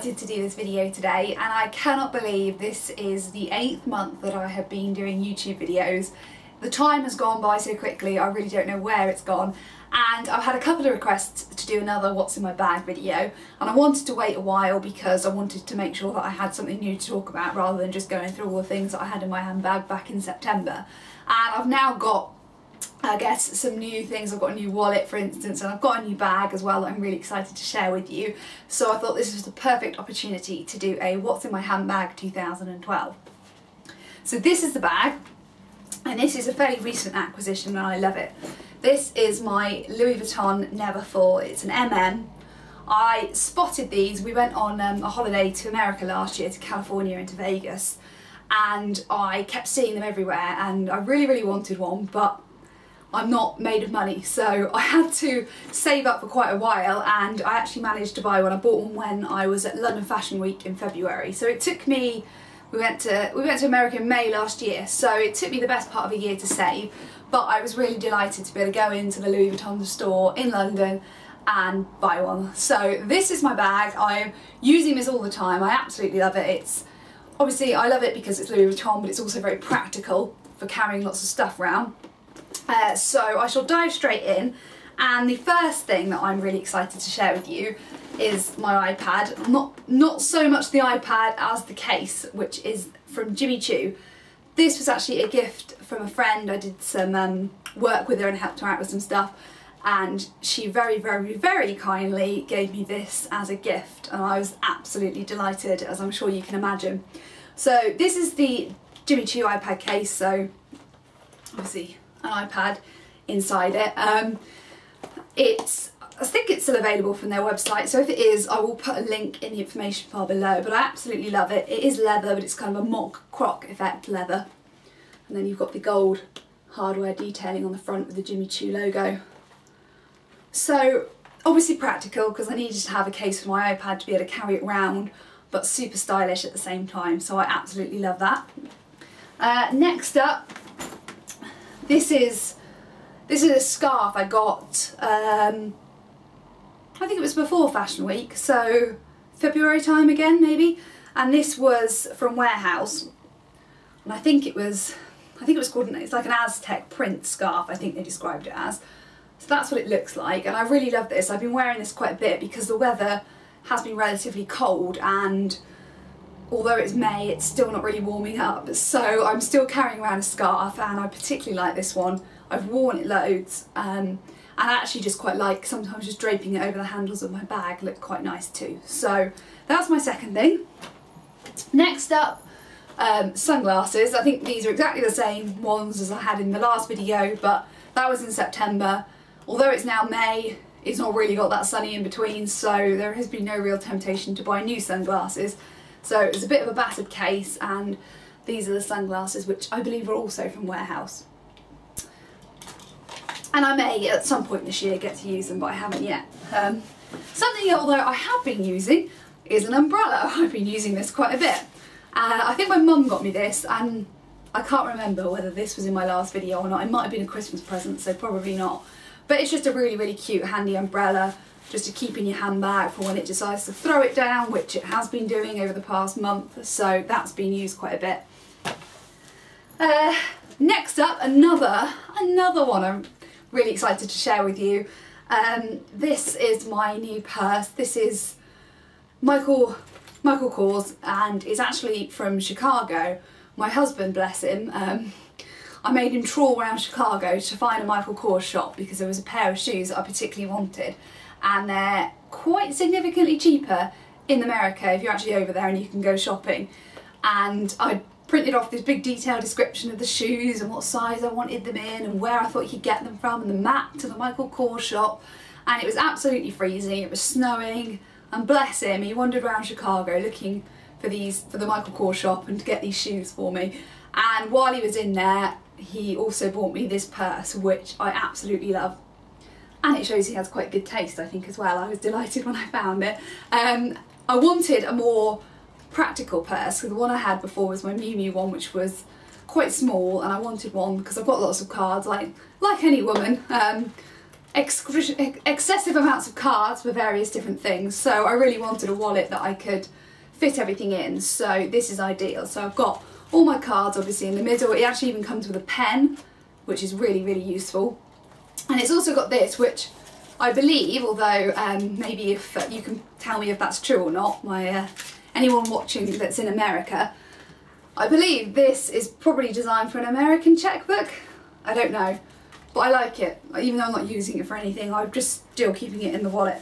excited to do this video today, and I cannot believe this is the 8th month that I have been doing YouTube videos. The time has gone by so quickly, I really don't know where it's gone, and I've had a couple of requests to do another what's in my bag video, and I wanted to wait a while because I wanted to make sure that I had something new to talk about rather than just going through all the things that I had in my handbag back in September. And I've now got, I guess, some new things. I've got a new wallet, for instance, and I've got a new bag as well that I'm really excited to share with you. So I thought this was the perfect opportunity to do a What's in My Handbag 2012. So this is the bag, and this is a fairly recent acquisition and I love it. This is my Louis Vuitton Neverfull. It's an MM. I spotted these. We went on a holiday to America last year, to California and to Vegas, and I kept seeing them everywhere, and I really wanted one, but I'm not made of money, so I had to save up for quite a while, and I actually managed to buy one. I bought one when I was at London Fashion Week in February. So it took me, we went to America in May last year, so it took me the best part of a year to save, but I was really delighted to be able to go into the Louis Vuitton store in London and buy one. So this is my bag. I'm using this all the time. I absolutely love it. It's obviously, I love it because it's Louis Vuitton, but it's also very practical for carrying lots of stuff around. So I shall dive straight in, and the first thing that I'm really excited to share with you is my iPad. Not so much the iPad as the case, which is from Jimmy Choo. This was actually a gift from a friend. I did some work with her and helped her out with some stuff, and she very kindly gave me this as a gift, and I was absolutely delighted, as I'm sure you can imagine. So this is the Jimmy Choo iPad case, so obviously an iPad inside it. I think it's still available from their website, so if it is, I will put a link in the information bar below, but I absolutely love it. It is leather, but it's kind of a mock croc effect leather. And then you've got the gold hardware detailing on the front with the Jimmy Choo logo. So obviously practical, because I needed to have a case for my iPad to be able to carry it around, but super stylish at the same time, so I absolutely love that. Next up, this is a scarf I got, I think it was before Fashion Week, so February time again maybe, and this was from Warehouse, and I think it was called, it's like an Aztec print scarf, I think they described it as. So that's what it looks like, and I really love this. I've been wearing this quite a bit because the weather has been relatively cold, and although it's May, it's still not really warming up, so I'm still carrying around a scarf, and I particularly like this one. I've worn it loads, and I actually just quite like sometimes just draping it over the handles of my bag, look quite nice too. So that's my second thing. Next up, sunglasses. I think these are exactly the same ones as I had in the last video, but that was in September. Although it's now May, it's not really got that sunny in between, so there has been no real temptation to buy new sunglasses. So it was a bit of a battered case, and these are the sunglasses, which I believe are also from Warehouse. And I may at some point this year get to use them, but I haven't yet. Something, although I have been using, is an umbrella. I've been using this quite a bit. I think my mum got me this, and I can't remember whether this was in my last video or not. It might have been a Christmas present, so probably not. But it's just a really cute, handy umbrella, just to keep in your handbag for when it decides to throw it down, which it has been doing over the past month, so that's been used quite a bit. Next up, another one I'm really excited to share with you. This is my new purse. This is Michael Kors, and it's actually from Chicago. My husband, bless him, I made him trawl around Chicago to find a Michael Kors shop because there was a pair of shoes that I particularly wanted, and they're quite significantly cheaper in America if you're actually over there and you can go shopping. And I printed off this big detailed description of the shoes and what size I wanted them in and where I thought you could get them from, and the map to the Michael Kors shop, and it was absolutely freezing, it was snowing, and bless him, he wandered around Chicago looking for the Michael Kors shop and to get these shoes for me. And while he was in there, he also bought me this purse, which I absolutely love. And it shows he has quite good taste, I think, as well. I was delighted when I found it. I wanted a more practical purse, because the one I had before was my Miu Miu one, which was quite small, and I wanted one because I've got lots of cards, like any woman, excessive amounts of cards for various different things, so I really wanted a wallet that I could fit everything in, so this is ideal. So I've got all my cards obviously in the middle. It actually even comes with a pen, which is really, really useful. And it's also got this, which I believe, although maybe if you can tell me if that's true or not, anyone watching that's in America, I believe this is probably designed for an American checkbook. I don't know, but I like it. Even though I'm not using it for anything, I'm just still keeping it in the wallet.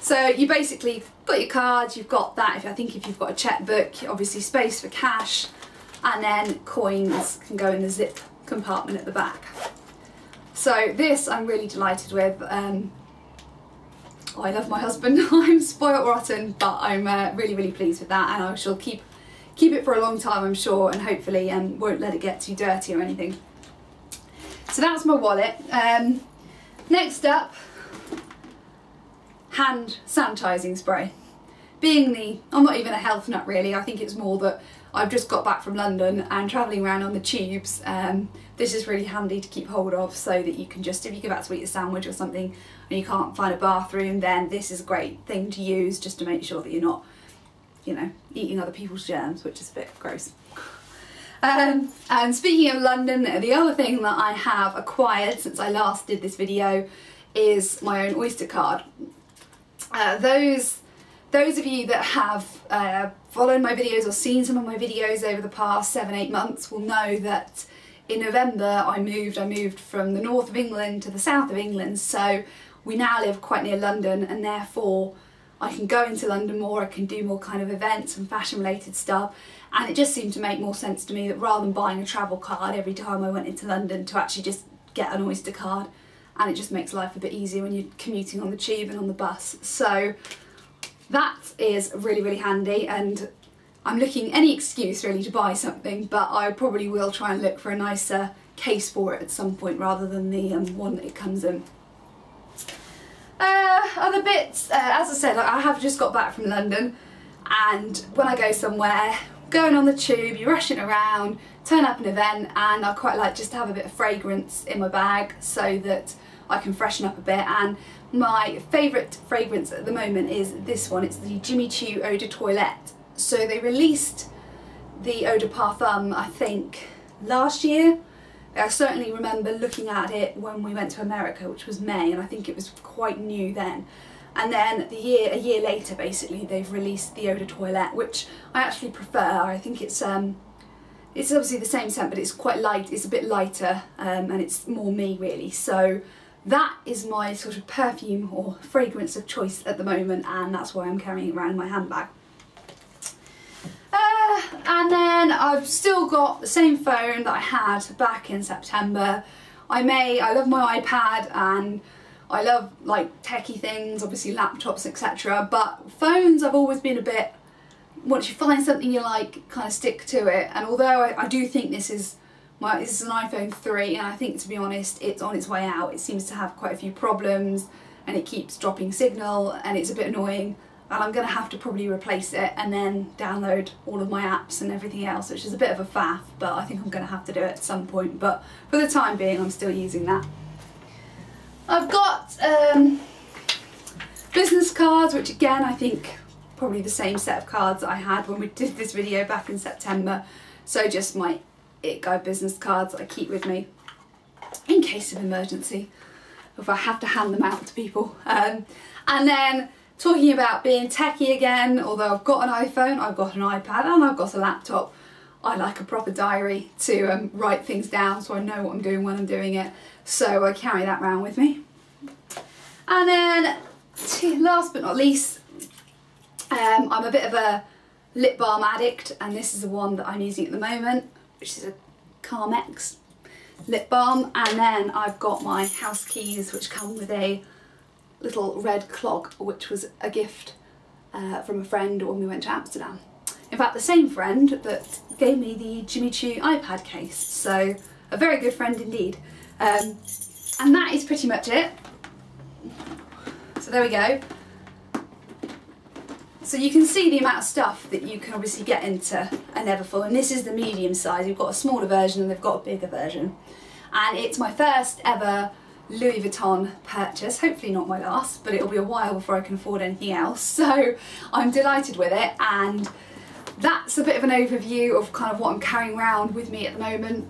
So you basically got your cards, you've got that, I think if you've got a checkbook, obviously space for cash, and then coins can go in the zip compartment at the back. So this I'm really delighted with. I love my husband. I'm spoiled rotten, but I'm really, really pleased with that, and I shall keep it for a long time, I'm sure, and hopefully won't let it get too dirty or anything. So that's my wallet. Next up, hand sanitising spray. I'm not even a health nut really, I think it's more that I've just got back from London and travelling around on the tubes. This is really handy to keep hold of, so that you can just, if you go back to eat a sandwich or something and you can't find a bathroom, then this is a great thing to use just to make sure that you're not, you know, eating other people's germs, which is a bit gross. And speaking of London, the other thing that I have acquired since I last did this video is my own Oyster Card. Those of you that have followed my videos or seen some of my videos over the past 7-8 months will know that in November I moved from the north of England to the south of England, so we now live quite near London, and therefore I can go into London more, I can do more kind of events and fashion related stuff, and it just seemed to make more sense to me that rather than buying a travel card every time I went into London, to actually just get an Oyster Card, and it just makes life a bit easier when you're commuting on the tube and on the bus. So that is really, really handy, and I'm looking any excuse really to buy something, but I probably will try and look for a nicer case for it at some point rather than the one that it comes in. Other bits, as I said, I have just got back from London, and when I go somewhere, going on the tube, you're rushing around, turn up an event, and I quite like just to have a bit of fragrance in my bag so that I can freshen up a bit. And my favourite fragrance at the moment is this one. It's the Jimmy Choo Eau de Toilette. So they released the Eau de Parfum, I think, last year. I certainly remember looking at it when we went to America, which was May, and I think it was quite new then. And then a year later, basically, they've released the Eau de Toilette, which I actually prefer. I think it's obviously the same scent, but it's quite light. It's a bit lighter, and it's more me really. So that is my sort of perfume or fragrance of choice at the moment, and that's why I'm carrying it around in my handbag. And then I've still got the same phone that I had back in September. I love my iPad, and I love like techie things, obviously laptops, etc. But phones, I've always been a bit, once you find something you like, kind of stick to it. And although I do think this is an iPhone 3, and I think, to be honest, it's on its way out. It seems to have quite a few problems, and it keeps dropping signal, and it's a bit annoying. And I'm going to have to probably replace it and then download all of my apps and everything else, which is a bit of a faff, but I think I'm going to have to do it at some point. But for the time being, I'm still using that. I've got business cards, which again, I think probably the same set of cards that I had when we did this video back in September. So just my It Guide business cards that I keep with me in case of emergency, if I have to hand them out to people. And then, talking about being techie again, although I've got an iPhone, I've got an iPad, and I've got a laptop, I like a proper diary to write things down so I know what I'm doing when I'm doing it. So I carry that around with me. And then, last but not least, I'm a bit of a lip balm addict, and this is the one that I'm using at the moment, which is a Carmex lip balm. And then I've got my house keys, which come with a little red clog, which was a gift from a friend when we went to Amsterdam. In fact, the same friend that gave me the Jimmy Choo iPad case, so a very good friend indeed. And that is pretty much it. So there we go. So you can see the amount of stuff that you can obviously get into a Neverfull, and this is the medium size. You've got a smaller version and they've got a bigger version. And it's my first ever Louis Vuitton purchase, hopefully not my last, but it'll be a while before I can afford anything else, so I'm delighted with it. And that's a bit of an overview of kind of what I'm carrying around with me at the moment.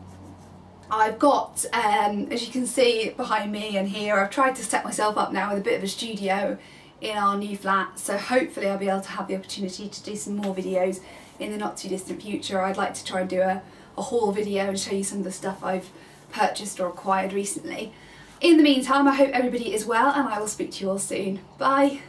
I've got, as you can see behind me and here, I've tried to set myself up now with a bit of a studio in our new flat, so hopefully I'll be able to have the opportunity to do some more videos in the not too distant future. I'd like to try and do a haul video and show you some of the stuff I've purchased or acquired recently. In the meantime, I hope everybody is well, and I will speak to you all soon. Bye!